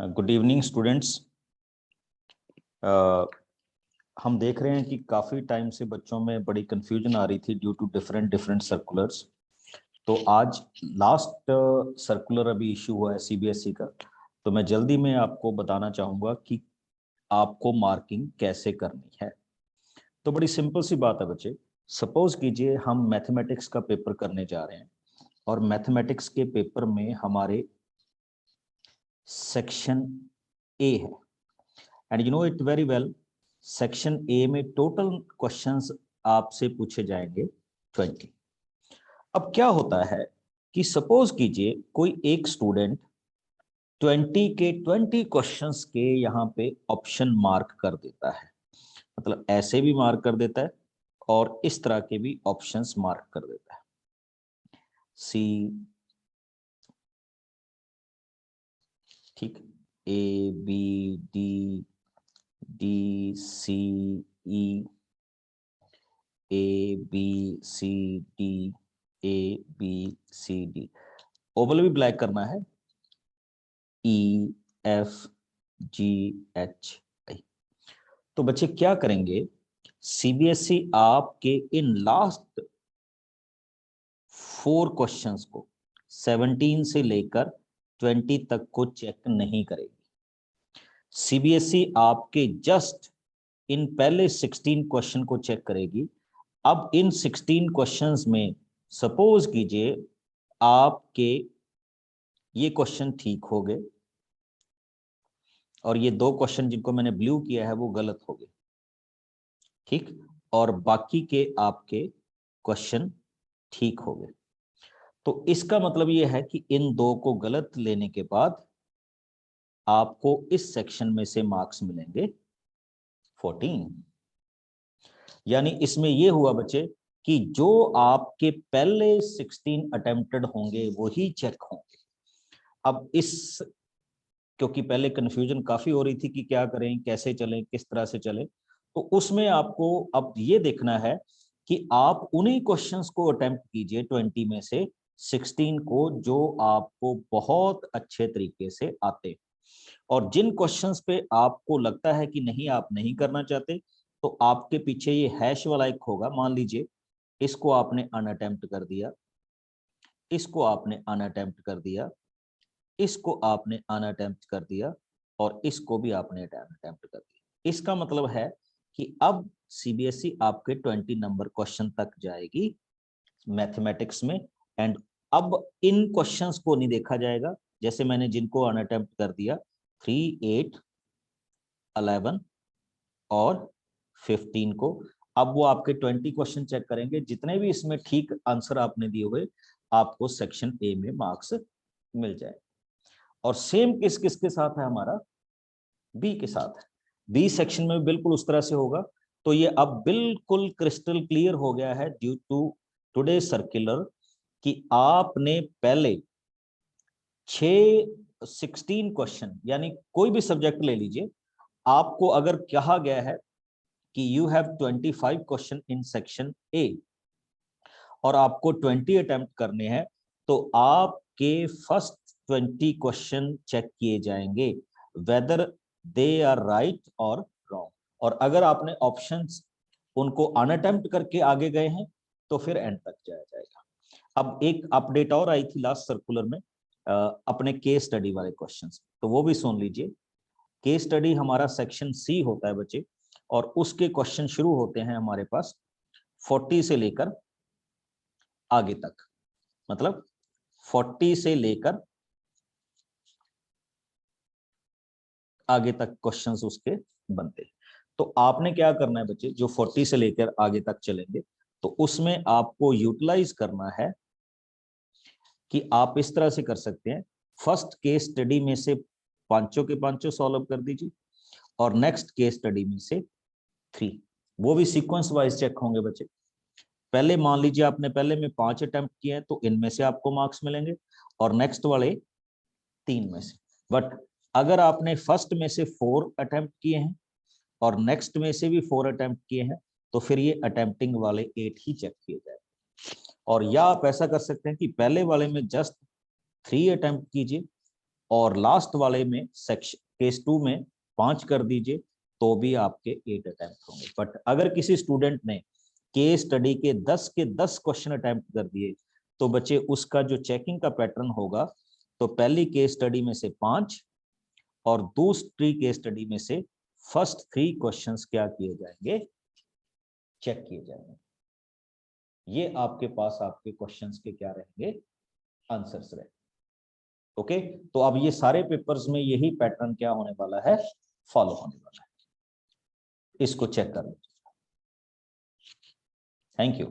Good evening students. हम देख रहे हैं कि काफ़ी टाइम से बच्चों में बड़ी कंफ्यूजन आ रही थी due to different different circulars. तो आज लास्ट सर्कुलर अभी इशू हुआ है सीबीएसई का, तो मैं जल्दी में आपको बताना चाहूँगा कि आपको मार्किंग कैसे करनी है। तो बड़ी सिंपल सी बात है बच्चे। सपोज कीजिए हम मैथमेटिक्स का पेपर करने जा रहे हैं और मैथमेटिक्स के पेपर में हमारे सेक्शन ए है and you know it very well. Section A में टोटल क्वेश्चंस आपसे पूछे जाएंगे 20। अब क्या होता है कि सपोज कीजिए कोई एक स्टूडेंट 20 क्वेश्चंस के यहाँ पे ऑप्शन मार्क कर देता है, मतलब ऐसे भी मार्क कर देता है और इस तरह के भी ऑप्शंस मार्क कर देता है। सी, ठीक, A B D, D C E, A B C D, A B C D, oval भी ब्लैक करना है, E F G H I. तो बच्चे क्या करेंगे, सीबीएसई आपके इन लास्ट 4 क्वेश्चंस को 17 से लेकर 20 तक को चेक नहीं करेगी। सीबीएसई आपके जस्ट इन पहले 16 क्वेश्चन को चेक करेगी। अब इन 16 क्वेश्चंस में सपोज कीजिए आपके ये क्वेश्चन ठीक हो गए और ये 2 क्वेश्चन जिनको मैंने ब्लू किया है वो गलत हो गए, ठीक, और बाकी के आपके क्वेश्चन ठीक हो गए। तो इसका मतलब ये है कि इन 2 को गलत लेने के बाद आपको इस सेक्शन में से मार्क्स मिलेंगे 14। यानी इसमें ये हुआ बच्चे कि जो आपके पहले 16 अटेम्प्टेड होंगे वही चेक होंगे। अब इस, क्योंकि पहले कंफ्यूजन काफी हो रही थी कि क्या करें, कैसे चलें, किस तरह से चलें, तो उसमें आपको अब ये देखना है कि आप उन्हीं क्वेश्चंस को अटेम्प्ट कीजिए 20 में से 16 को जो आपको बहुत अच्छे तरीके से आते। और जिन क्वेश्चंस पे आपको लगता है कि नहीं आप नहीं करना चाहते, तो आपके पीछे ये हैश वाला एक होगा। मान लीजिए इसको आपने अनअटेम्प्ट कर दिया, इसको आपने अनअटेम्प्ट कर दिया, इसको आपने अनअटेम्प्ट कर दिया और इसको भी आपने अटेम्प्ट कर दिया। इसका मतलब है कि अब सीबीएसई आपके 20 नंबर क्वेश्चन तक जाएगी मैथमेटिक्स में। एंड अब इन क्वेश्चंस को नहीं देखा जाएगा, जैसे मैंने जिनको अनअटेम्प्ट कर दिया 3, 8, 11 और 15 को, अब वो आपके 20 क्वेश्चन चेक करेंगे। जितने भी इसमें ठीक आंसर आपने दिए हुए आपको सेक्शन ए में मार्क्स मिल जाए। और सेम किस किस के साथ है हमारा, बी के साथ है। बी सेक्शन में बिल्कुल उस तरह से होगा। तो ये अब बिल्कुल क्रिस्टल क्लियर हो गया है ड्यू टू टुडे सर्कुलर कि आपने पहले 16 क्वेश्चन, यानी कोई भी सब्जेक्ट ले लीजिए, आपको अगर कहा गया है कि you have 25 question in section A और आपको 20 अटेम्प्ट करने हैं, तो आपके फर्स्ट 20 क्वेश्चन चेक किए जाएंगे वेदर दे आर राइट और रॉन्ग। और अगर आपने ऑप्शंस उनको अनअटेम्प्ट करके आगे गए हैं तो फिर एंड तक जाया जाएगा। अब एक अपडेट और आई थी लास्ट सर्कुलर में अपने केस स्टडी वाले क्वेश्चंस, तो वो भी सुन लीजिए। केस स्टडी हमारा सेक्शन सी होता है बच्चे, और उसके क्वेश्चन शुरू होते हैं हमारे पास 40 से लेकर आगे तक, मतलब 40 से लेकर आगे तक क्वेश्चंस उसके बनते हैं। तो आपने क्या करना है बच्चे, जो 40 से लेकर आगे तक चलेंगे, तो उसमें आपको यूटिलाइज करना है कि आप इस तरह से कर सकते हैं। फर्स्ट केस स्टडी में से पांचों के पांचों सॉल्व कर दीजिए और नेक्स्ट केस स्टडी में से 3, वो भी सीक्वेंस वाइज चेक होंगे बच्चे। पहले मान लीजिए आपने पहले में 5 अटेम्प्ट किए हैं, तो इनमें से आपको मार्क्स मिलेंगे और नेक्स्ट वाले 3 में से। बट अगर आपने फर्स्ट में से 4 अटेम्प्ट किए हैं और नेक्स्ट में से भी 4 अटेम्प्ट किए हैं, तो फिर ये अटेम्प्टिंग वाले 8 ही चेक किए जाए। और या आप ऐसा कर सकते हैं कि पहले वाले में जस्ट 3 अटेम्प्ट कीजिए और लास्ट वाले में सेक्शन केस 2 में 5 कर दीजिए तो भी आपके 8 अटेम्प्ट होंगे। बट अगर किसी स्टूडेंट ने केस स्टडी के 10 क्वेश्चन अटेम्प्ट कर दिए तो बच्चे उसका जो चेकिंग का पैटर्न होगा, तो पहली केस स्टडी में से 5 और दूसरी केस स्टडी में से फर्स्ट 3 क्वेश्चंस क्या किए जाएंगे, चेक किए जाएंगे। ये आपके पास आपके क्वेश्चंस के क्या रहेंगे, आंसर्स रहेंगे। ओके, तो अब ये सारे पेपर्स में यही पैटर्न क्या होने वाला है, फॉलो होने वाला है। इसको चेक कर लीजिए। Thank you.